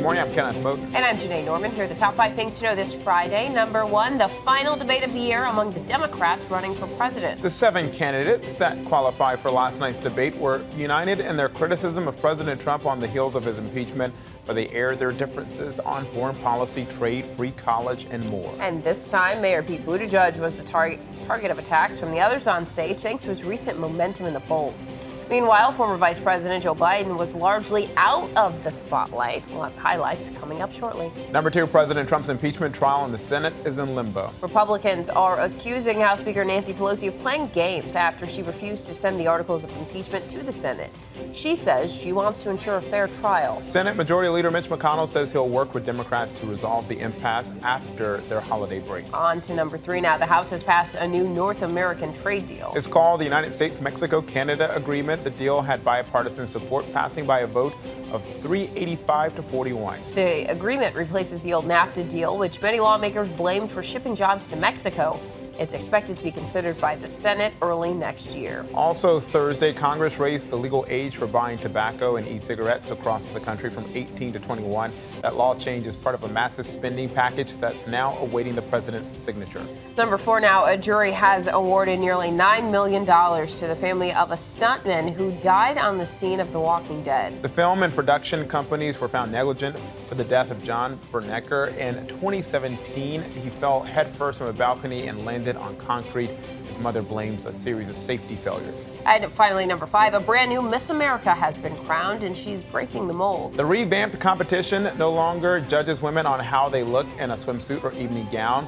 morning. I'm Kenneth Moat. And I'm Janae Norman. Here are the top 5 things to know this Friday. Number 1, the final debate of the year among the Democrats running for president. The 7 candidates that qualified for last night's debate were united in their criticism of President Trump on the heels of his impeachment, but they aired their differences on foreign policy, trade, free college, and more. And this time, Mayor Pete Buttigieg was the target of attacks from the others on stage thanks to his recent momentum in the polls. Meanwhile, former Vice President Joe Biden was largely out of the spotlight. We'll have highlights coming up shortly. Number 2, President Trump's impeachment trial in the Senate is in limbo. Republicans are accusing House Speaker Nancy Pelosi of playing games after she refused to send the articles of impeachment to the Senate. She says she wants to ensure a fair trial. Senate Majority Leader Mitch McConnell says he'll work with Democrats to resolve the impasse after their holiday break. On to number 3 now. The House has passed a new North American trade deal. It's called the United States-Mexico-Canada Agreement. The deal had bipartisan support, passing by a vote of 385 to 41. The agreement replaces the old NAFTA deal, which many lawmakers blamed for shipping jobs to Mexico. It's expected to be considered by the Senate early next year. Also Thursday, Congress raised the legal age for buying tobacco and e-cigarettes across the country from 18 to 21. That law change is part of a massive spending package that's now awaiting the president's signature. Number 4 now, a jury has awarded nearly $9 million to the family of a stuntman who died on the scene of The Walking Dead. The film and production companies were found negligent for the death of John Bernecker. In 2017, he fell headfirst from a balcony and landed on concrete. His mother blames a series of safety failures. And finally, number 5, a brand new Miss America has been crowned, and she's breaking the mold. The revamped competition no longer judges women on how they look in a swimsuit or evening gown.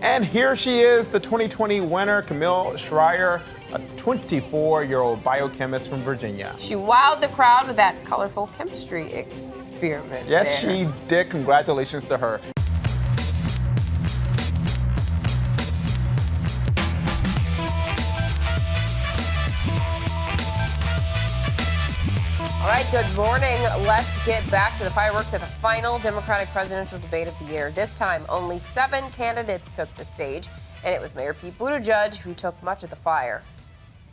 And here she is, the 2020 winner, Camille Schreier, a 24-year-old biochemist from Virginia. She wowed the crowd with that colorful chemistry experiment. Yes, she did. Congratulations to her. All right, good morning. Let's get back to the fireworks at the final Democratic presidential debate of the year. This time, only 7 candidates took the stage, and it was Mayor Pete Buttigieg who took much of the fire.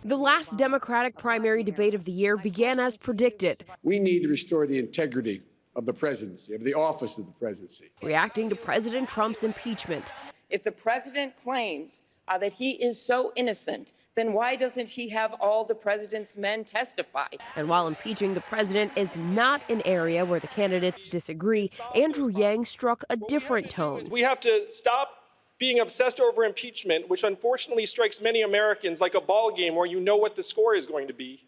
The last Democratic primary debate of the year began as predicted. We need to restore the integrity of the presidency, of the office of the presidency. Reacting to President Trump's impeachment. If the president claims that he is so innocent, then why doesn't he have all the president's men testify? And while impeaching the president is not an area where the candidates disagree, Andrew Yang struck a different tone. We have to stop being obsessed over impeachment, which unfortunately strikes many Americans like a ball game where you know what the score is going to be,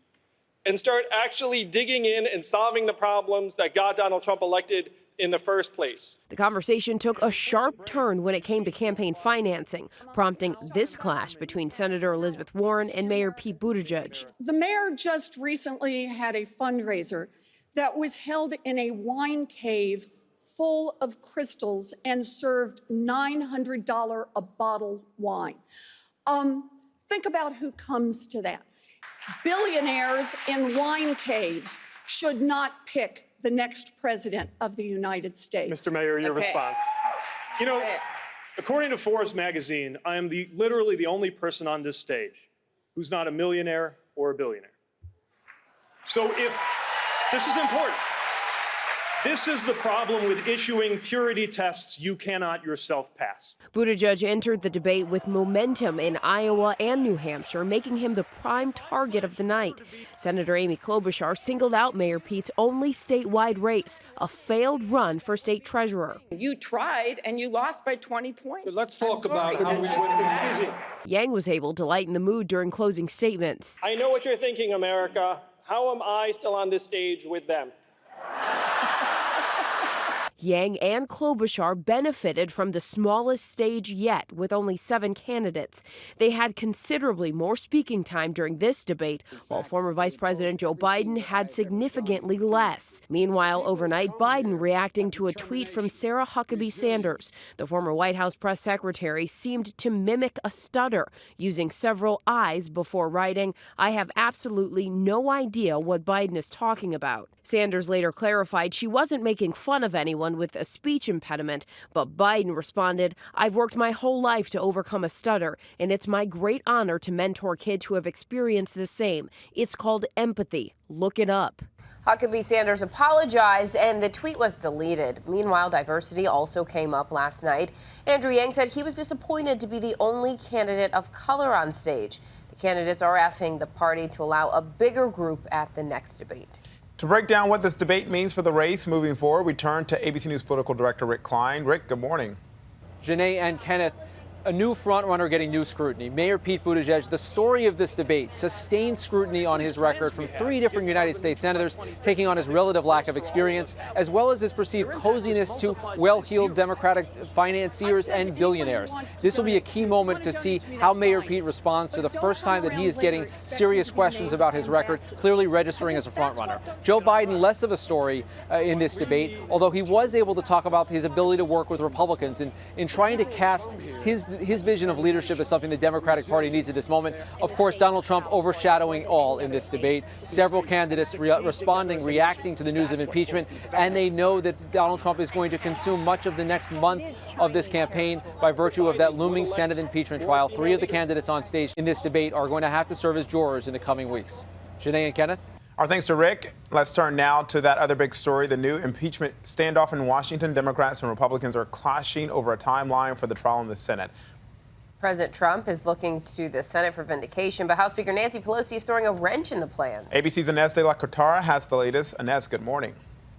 and start actually digging in and solving the problems that got Donald Trump elected in the first place. The conversation took a sharp turn when it came to campaign financing, prompting this clash between Senator Elizabeth Warren and Mayor Pete Buttigieg. The mayor just recently had a fundraiser that was held in a wine cave full of crystals and served $900 a bottle wine. Think about who comes to that. Billionaires in wine caves should not pick the next president of the United States. Mr. Mayor, your response. You know, according to Forbes magazine, I am literally the only person on this stage who's not a millionaire or a billionaire. So if this is important, this is the problem with issuing purity tests you cannot yourself pass. Buttigieg entered the debate with momentum in Iowa and New Hampshire, making him the prime target of the night. Senator Amy Klobuchar singled out Mayor Pete's only statewide race, a failed run for state treasurer. You tried and you lost by 20 points. But let's talk about how we win. Excuse me. Yang was able to lighten the mood during closing statements. I know what you're thinking, America. How am I still on this stage with them? Yang and Klobuchar benefited from the smallest stage yet, with only 7 candidates. They had considerably more speaking time during this debate, while former Vice President Joe Biden had significantly less. Meanwhile, overnight, Biden reacting to a tweet from Sarah Huckabee Sanders. The former White House press secretary seemed to mimic a stutter, using several I's before writing, "I have absolutely no idea what Biden is talking about." Sanders later clarified she wasn't making fun of anyone with a speech impediment, but Biden responded, "I've worked my whole life to overcome a stutter, and it's my great honor to mentor kids who have experienced the same. It's called empathy. Look it up." Huckabee Sanders apologized and the tweet was deleted. Meanwhile, diversity also came up last night. Andrew Yang said he was disappointed to be the only candidate of color on stage. The candidates are asking the party to allow a bigger group at the next debate. To break down what this debate means for the race moving forward, we turn to ABC News political director Rick Klein. Rick, good morning. Janae and Kenneth, a new frontrunner getting new scrutiny. Mayor Pete Buttigieg, the story of this debate, sustained scrutiny on his record from 3 different United States senators, taking on his relative lack of experience, as well as his perceived coziness to well-heeled Democratic financiers and billionaires. This will be a key moment to see how Mayor Pete responds to the first time that he is getting serious questions about his record, clearly registering as a frontrunner. Joe Biden, less of a story in this debate, although he was able to talk about his ability to work with Republicans in trying to cast his vision of leadership is something the Democratic Party needs at this moment. Of course, Donald Trump overshadowing all in this debate. Several candidates reacting to the news of impeachment, and they know that Donald Trump is going to consume much of the next month of this campaign by virtue of that looming Senate impeachment trial. 3 of the candidates on stage in this debate are going to have to serve as jurors in the coming weeks. Janae and Kenneth? Our thanks to Rick. Let's turn now to that other big story, the new impeachment standoff in Washington. Democrats and Republicans are clashing over a timeline for the trial in the Senate. President Trump is looking to the Senate for vindication, but House Speaker Nancy Pelosi is throwing a wrench in the plans. ABC's Inez de la Cortara has the latest. Inez, good morning.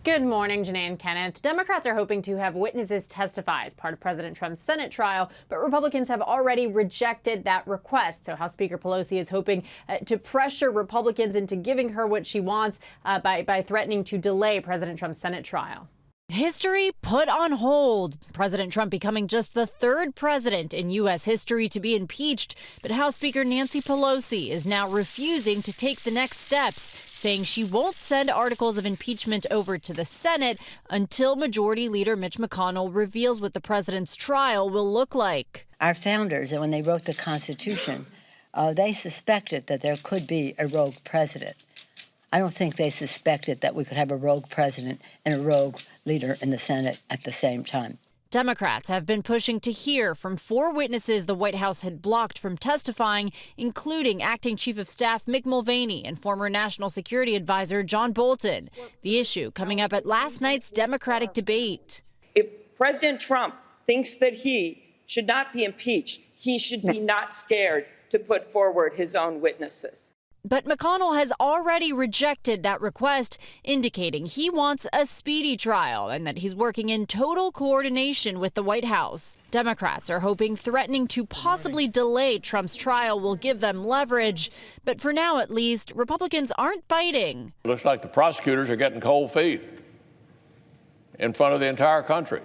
Good morning, Janae and Kenneth. Democrats are hoping to have witnesses testify as part of President Trump's Senate trial, but Republicans have already rejected that request. So House Speaker Pelosi is hoping to pressure Republicans into giving her what she wants by threatening to delay President Trump's Senate trial. History put on hold. President Trump becoming just the 3rd president in U.S. history to be impeached. But House Speaker Nancy Pelosi is now refusing to take the next steps, saying she won't send articles of impeachment over to the Senate until Majority Leader Mitch McConnell reveals what the president's trial will look like. Our founders, when they wrote the Constitution, they suspected that there could be a rogue president. I don't think they suspected that we could have a rogue president and a rogue leader in the Senate at the same time. Democrats have been pushing to hear from 4 witnesses the White House had blocked from testifying, including Acting Chief of Staff Mick Mulvaney and former National Security Advisor John Bolton. The issue coming up at last night's Democratic debate. If President Trump thinks that he should not be impeached, he should be not scared to put forward his own witnesses. But McConnell has already rejected that request, indicating he wants a speedy trial and that he's working in total coordination with the White House. Democrats are hoping threatening to possibly delay Trump's trial will give them leverage. But for now, at least, Republicans aren't biting. It looks like the prosecutors are getting cold feet in front of the entire country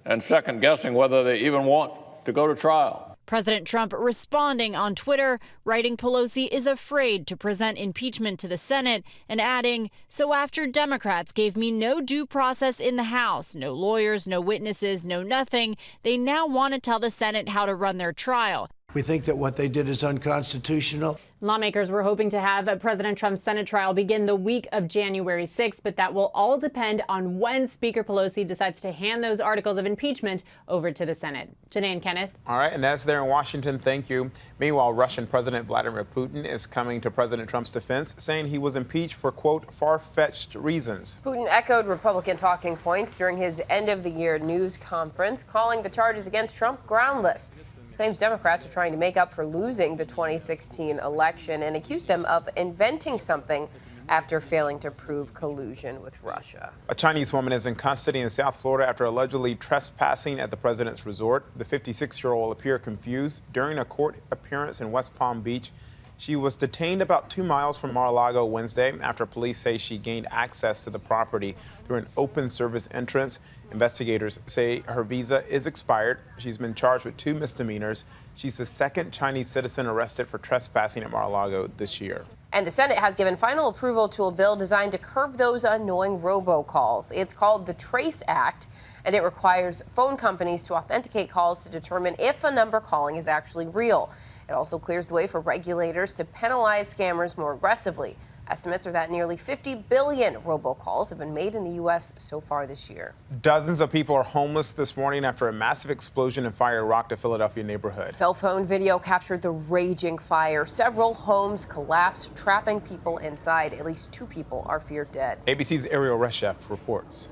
and second guessing whether they even want to go to trial. President Trump responding on Twitter, writing Pelosi is afraid to present impeachment to the Senate and adding, "So after Democrats gave me no due process in the House, no lawyers, no witnesses, no nothing, they now want to tell the Senate how to run their trial." We think that what they did is unconstitutional. Lawmakers were hoping to have President Trump's Senate trial begin the week of January 6th, but that will all depend on when Speaker Pelosi decides to hand those articles of impeachment over to the Senate. Janae and Kenneth. All right, and that's there in Washington. Thank you. Meanwhile, Russian President Vladimir Putin is coming to President Trump's defense, saying he was impeached for, quote, far-fetched reasons. Putin echoed Republican talking points during his end-of-the-year news conference, calling the charges against Trump groundless. Claims Democrats are trying to make up for losing the 2016 election and accuse them of inventing something after failing to prove collusion with Russia. A Chinese woman is in custody in South Florida after allegedly trespassing at the president's resort. The 56-year-old appeared confused during a court appearance in West Palm Beach. She was detained about 2 miles from Mar-a-Lago Wednesday after police say she gained access to the property through an open service entrance. Investigators say her visa is expired. She's been charged with 2 misdemeanors. She's the 2nd Chinese citizen arrested for trespassing at Mar-a-Lago this year. And the Senate has given final approval to a bill designed to curb those annoying robocalls. It's called the Trace Act, and it requires phone companies to authenticate calls to determine if a number calling is actually real. It also clears the way for regulators to penalize scammers more aggressively. Estimates are that nearly 50 billion robocalls have been made in the U.S. so far this year. Dozens of people are homeless this morning after a massive explosion and fire rocked a Philadelphia neighborhood. Cell phone video captured the raging fire. Several homes collapsed, trapping people inside. At least 2 people are feared dead. ABC's Ariel Reshef reports.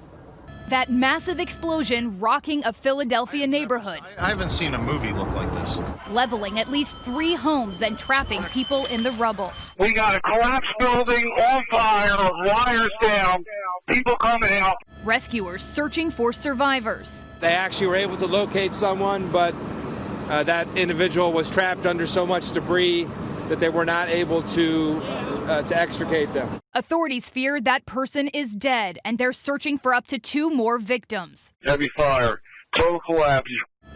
That massive explosion rocking a Philadelphia neighborhood. I haven't seen a movie look like this. Leveling at least 3 homes and trapping people in the rubble. We got a collapsed building on fire, wires down, people coming out. Rescuers searching for survivors. They actually were able to locate someone, but that individual was trapped under so much debris that they were not able to extricate them. Authorities fear that person is dead, and they're searching for up to 2 more victims. Heavy fire, total collapse.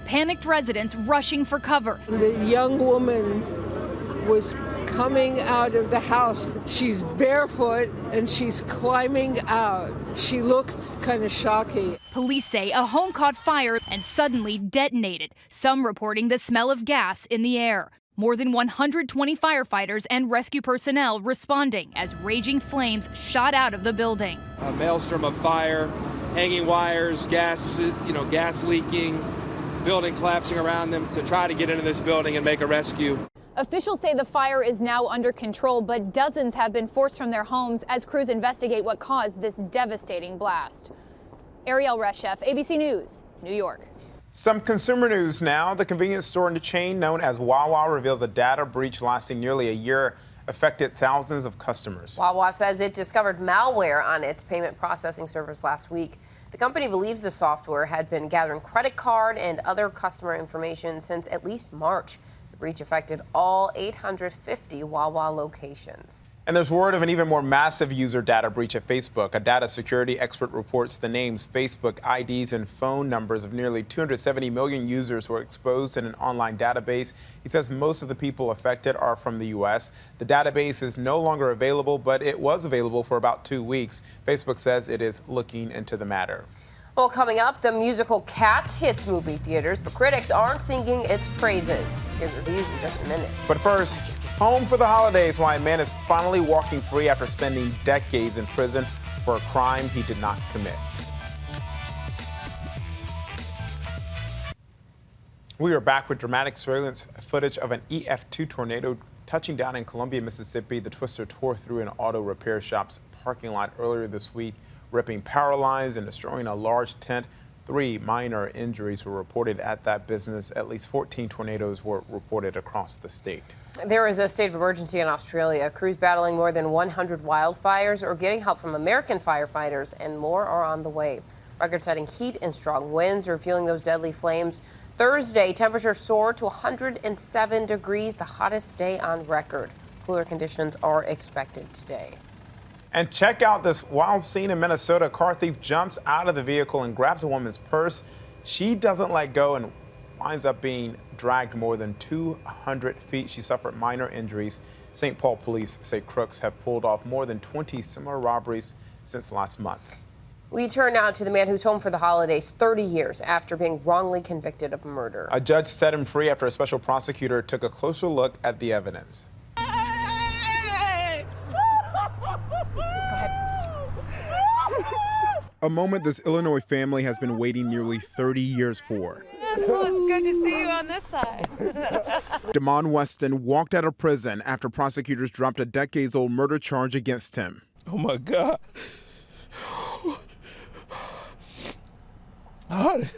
Panicked residents rushing for cover. The young woman was coming out of the house. She's barefoot and she's climbing out. She looked kind of shocking. Police say a home caught fire and suddenly detonated, some reporting the smell of gas in the air. More than 120 firefighters and rescue personnel responding as raging flames shot out of the building. A maelstrom of fire, hanging wires, gas leaking, building collapsing around them to try to get into this building and make a rescue. Officials say the fire is now under control, but dozens have been forced from their homes as crews investigate what caused this devastating blast. Ariel Reshef, ABC News, New York. Some consumer news now. The convenience store in the chain known as Wawa reveals a data breach lasting nearly a year affected thousands of customers. Wawa says it discovered malware on its payment processing service last week. The company believes the software had been gathering credit card and other customer information since at least March. The breach affected all 850 Wawa locations. And there's word of an even more massive user data breach at Facebook. A data security expert reports the names, Facebook IDs, and phone numbers of nearly 270 million users were exposed in an online database. He says most of the people affected are from the U.S. The database is no longer available, but it was available for about 2 weeks. Facebook says it is looking into the matter. Well, coming up, the musical Cats hits movie theaters, but critics aren't singing its praises. Here's reviews in just a minute. But first, home for the holidays, why a man is finally walking free after spending decades in prison for a crime he did not commit. We are back with dramatic surveillance footage of an EF2 tornado touching down in Columbia, Mississippi. The twister tore through an auto repair shop's parking lot earlier this week, ripping power lines and destroying a large tent. 3 minor injuries were reported at that business. At least 14 tornadoes were reported across the state. There is a state of emergency in Australia. Crews battling more than 100 wildfires are getting help from American firefighters, and more are on the way. Record-setting heat and strong winds are fueling those deadly flames. Thursday, temperatures soared to 107 degrees, the hottest day on record. Cooler conditions are expected today. And check out this wild scene in Minnesota. A car thief jumps out of the vehicle and grabs a woman's purse. She doesn't let go and winds up being dragged more than 200 feet. She suffered minor injuries. St. Paul police say crooks have pulled off more than 20 similar robberies since last month. We turn now to the man who's home for the holidays 30 years after being wrongly convicted of murder. A judge set him free after a special prosecutor took a closer look at the evidence. A moment this Illinois family has been waiting nearly 30 years for. Oh, it's good to see you on this side. Damon Weston walked out of prison after prosecutors dropped a decades-old murder charge against him. Oh, my God. The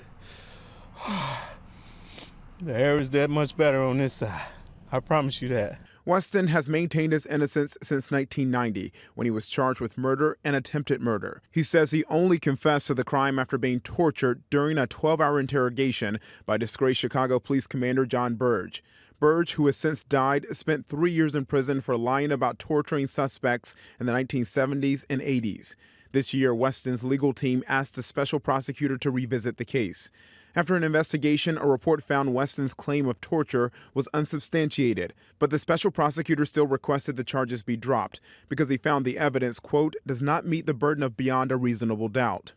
air is that much better on this side. I promise you that. Weston has maintained his innocence since 1990, when he was charged with murder and attempted murder. He says he only confessed to the crime after being tortured during a 12-hour interrogation by disgraced Chicago Police Commander John Burge. Burge, who has since died, spent 3 years in prison for lying about torturing suspects in the 1970s and 80s. This year, Weston's legal team asked the special prosecutor to revisit the case. After an investigation, a report found Weston's claim of torture was unsubstantiated, but the special prosecutor still requested the charges be dropped because he found the evidence, quote, does not meet the burden of beyond a reasonable doubt.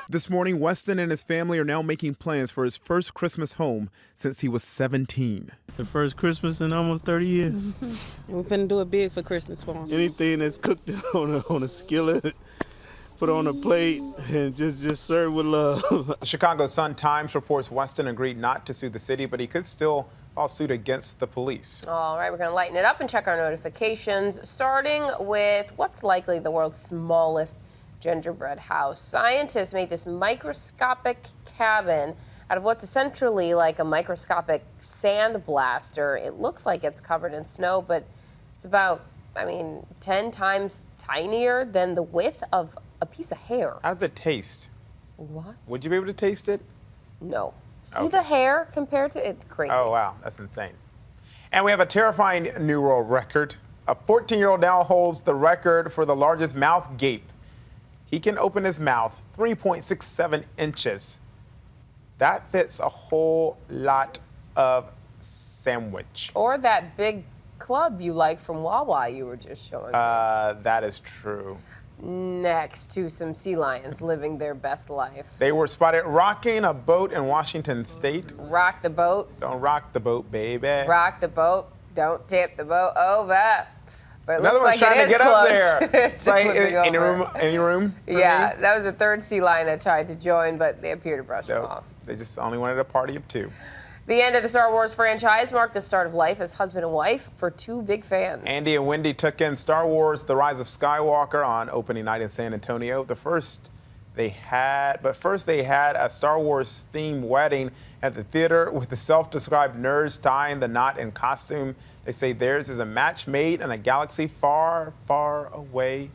This morning, Weston and his family are now making plans for his first Christmas home since he was 17. The first Christmas in almost 30 years. We're finna do it big for Christmas for him. Anything that's cooked on a skillet, put on a plate, and just serve with love. The Chicago Sun-Times reports Weston agreed not to sue the city, but he could still file suit against the police. All right, we're going to lighten it up and check our notifications, starting with what's likely the world's smallest gingerbread house. Scientists made this microscopic cabin out of what's essentially like a microscopic sand blaster. It looks like it's covered in snow, but it's about, 10 times tinier than the width of a piece of hair. How does it taste? What? Would you be able to taste it? No. See Okay. the hair compared to it? Crazy. Oh, wow. That's insane. And we have a terrifying new world record. A 14-year-old now holds the record for the largest mouth gape. He can open his mouth 3.67 inches. That fits a whole lot of sandwich. Or that big club you like from Wawa you were just showing me. That is true. Next to some sea lions living their best life. They were spotted rocking a boat in Washington State. Rock the boat. Don't rock the boat, baby. Rock the boat. Don't tip the boat over. But it Another looks one's like trying it to is get close up there. It's like, flipping any over. room? Any room? for Yeah, me? that was the third sea lion that tried to join, but they appear to brush them Nope. off. They just only wanted a party of two. The end of the Star Wars franchise marked the start of life as husband and wife for two big fans. Andy and Wendy took in Star Wars: The Rise of Skywalker on opening night in San Antonio. First they had a Star Wars themed wedding at the theater with the self-described nerds tying the knot in costume. They say theirs is a match made in a galaxy far, far away.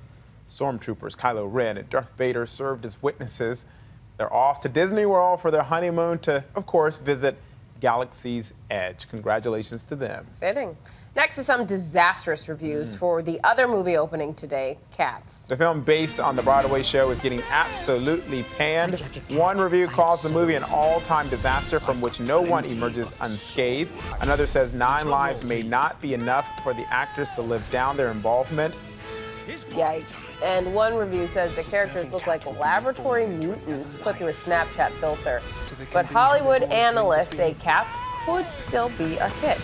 Stormtroopers Kylo Ren and Darth Vader served as witnesses. They're off to Disney World for their honeymoon to, of course, visit Galaxy's Edge. Congratulations to them. Fitting. Next is some disastrous reviews for the other movie opening today, Cats. The film based on the Broadway show is getting absolutely panned. One review calls the movie an all-time disaster from which no one emerges unscathed. Another says 9 lives may not be enough for the actors to live down their involvement. Yikes. And one review says the characters look like laboratory mutants put through a Snapchat filter. But Hollywood analysts say Cats could still be a hit.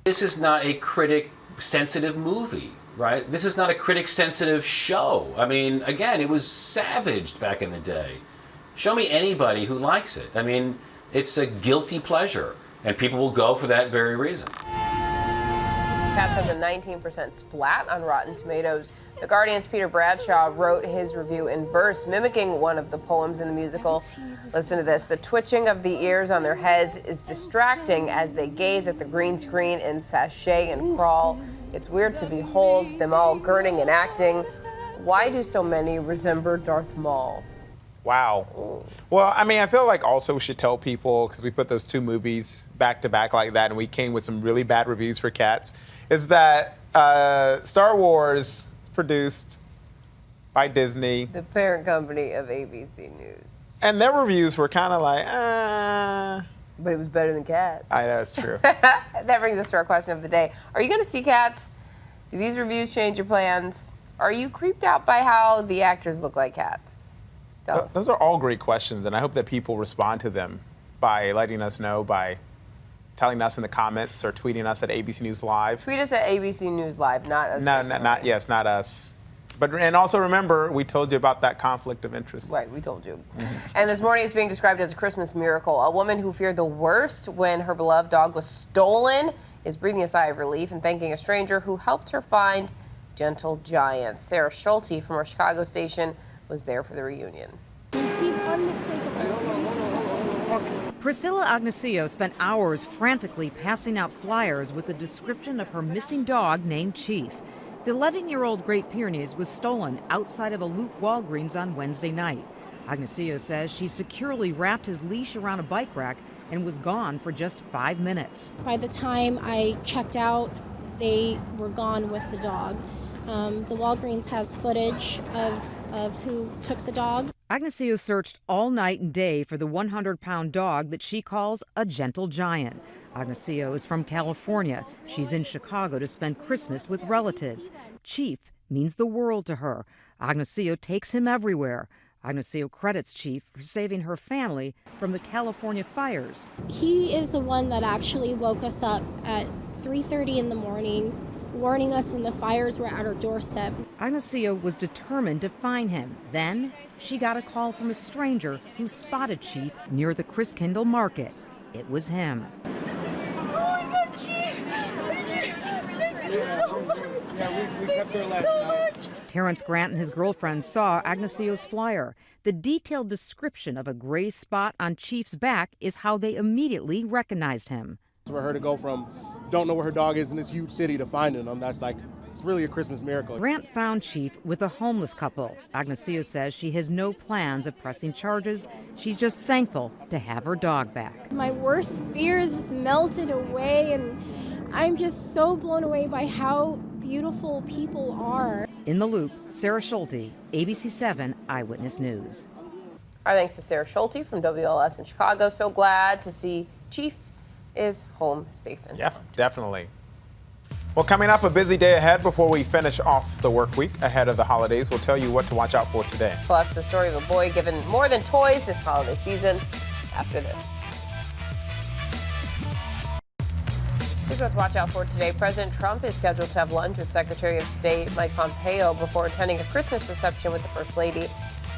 This is not a critic-sensitive movie, right? This is not a critic-sensitive show. I mean, again, it was savaged back in the day. Show me anybody who likes it. I mean, it's a guilty pleasure, and people will go for that very reason. Cats has a 19% splat on Rotten Tomatoes. The Guardian's Peter Bradshaw wrote his review in verse, mimicking one of the poems in the musical. Listen to this. The twitching of the ears on their heads is distracting as they gaze at the green screen in sashay and crawl. It's weird to behold them all gurning and acting. Why do so many resemble Darth Maul? Wow. Well, I feel like also we should tell people, because we put those two movies back to back like that, and we came with some really bad reviews for Cats, is that Star Wars is produced by Disney. The parent company of ABC News. And their reviews were kind of like, But it was better than Cats. That's true. That brings us to our question of the day. Are you going to see Cats? Do these reviews change your plans? Are you creeped out by how the actors look like cats? Tell us. Those are all great questions, and I hope that people respond to them by letting us know, by telling us in the comments or tweeting us at ABC News Live. Tweet us at ABC News Live, not us. Not us. And also remember, we told you about that conflict of interest. Right, we told you. And this morning is being described as a Christmas miracle. A woman who feared the worst when her beloved dog was stolen is breathing a sigh of relief and thanking a stranger who helped her find Gentle Giant. Sarah Schulte from our Chicago station was there for the reunion. Priscilla Agnesio spent hours frantically passing out flyers with a description of her missing dog named Chief. The 11-year-old Great Pyrenees was stolen outside of a Loop Walgreens on Wednesday night. Agnesio says she securely wrapped his leash around a bike rack and was gone for just 5 minutes. By the time I checked out, they were gone with the dog. The Walgreens has footage of who took the dog. Agnesio searched all night and day for the 100-pound dog that she calls a Gentle Giant. Agnesio is from California. She's in Chicago to spend Christmas with relatives. Chief means the world to her. Agnesio takes him everywhere. Agnesio credits Chief for saving her family from the California fires. He is the one that actually woke us up at 3:30 in the morning, warning us when the fires were at our doorstep. Agnesio was determined to find him. Then she got a call from a stranger who spotted Chief near the Chris Kindle Market. It was him. Oh my God, Chief! We kept her last night. Terrence Grant and his girlfriend saw Agnesio's flyer. The detailed description of a gray spot on Chief's back is how they immediately recognized him. For her to go from don't know where her dog is in this huge city to finding him, that's like, it's really a Christmas miracle. Grant found Chief with a homeless couple. Agnesio says she has no plans of pressing charges. She's just thankful to have her dog back. My worst fears just melted away, and I'm just so blown away by how beautiful people are. In the Loop, Sarah Schulte, ABC 7 Eyewitness News. Our thanks to Sarah Schulte from WLS in Chicago. So glad to see Chief is home safe and sound. Yeah, definitely. Well, coming up, a busy day ahead before we finish off the work week ahead of the holidays. We'll tell you what to watch out for today. Plus, the story of a boy given more than toys this holiday season after this. Here's what to watch out for today. President Trump is scheduled to have lunch with Secretary of State Mike Pompeo before attending a Christmas reception with the First Lady.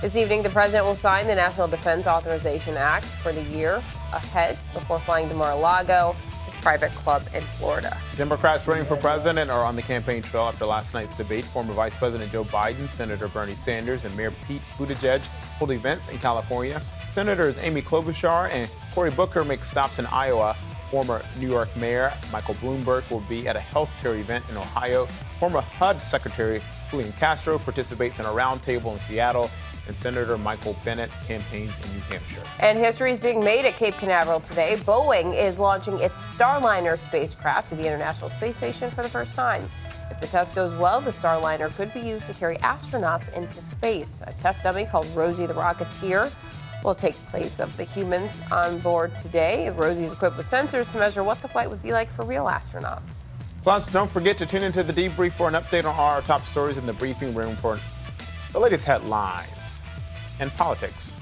This evening, the president will sign the National Defense Authorization Act for the year ahead before flying to Mar-a-Lago, his private club in Florida. Democrats running for president are on the campaign trail after last night's debate. Former Vice President Joe Biden, Senator Bernie Sanders, and Mayor Pete Buttigieg hold events in California. Senators Amy Klobuchar and Cory Booker make stops in Iowa. Former New York Mayor Michael Bloomberg will be at a healthcare event in Ohio. Former HUD Secretary Julian Castro participates in a roundtable in Seattle. And Senator Michael Bennet campaigns in New Hampshire. And history is being made at Cape Canaveral today. Boeing is launching its Starliner spacecraft to the International Space Station for the first time. If the test goes well, the Starliner could be used to carry astronauts into space. A test dummy called Rosie the Rocketeer will take place of the humans on board today. Rosie is equipped with sensors to measure what the flight would be like for real astronauts. Plus, don't forget to tune into the debrief for an update on our top stories in the briefing room for the latest headlines and politics.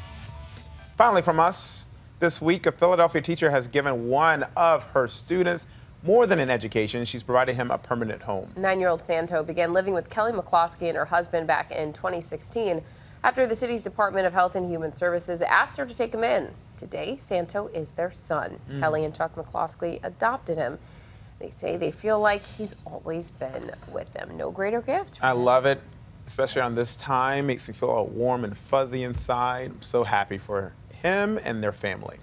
Finally from us, this week, a Philadelphia teacher has given one of her students more than an education. She's provided him a permanent home. 9-year-old Santo began living with Kelly McCloskey and her husband back in 2016 after the city's Department of Health and Human Services asked her to take him in. Today, Santo is their son. Kelly and Chuck McCloskey adopted him. They say they feel like he's always been with them. No greater gift. I love it. Especially on this time, makes me feel all warm and fuzzy inside. I'm so happy for him and their family.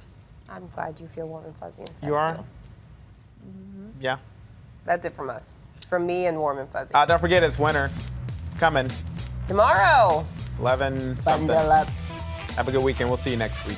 I'm glad you feel warm and fuzzy inside. You are? Too. Yeah. That's it from us. From me and warm and fuzzy. Don't forget, it's winter. It's coming. Tomorrow. 11 something. Bundle up. Have a good weekend. We'll see you next week.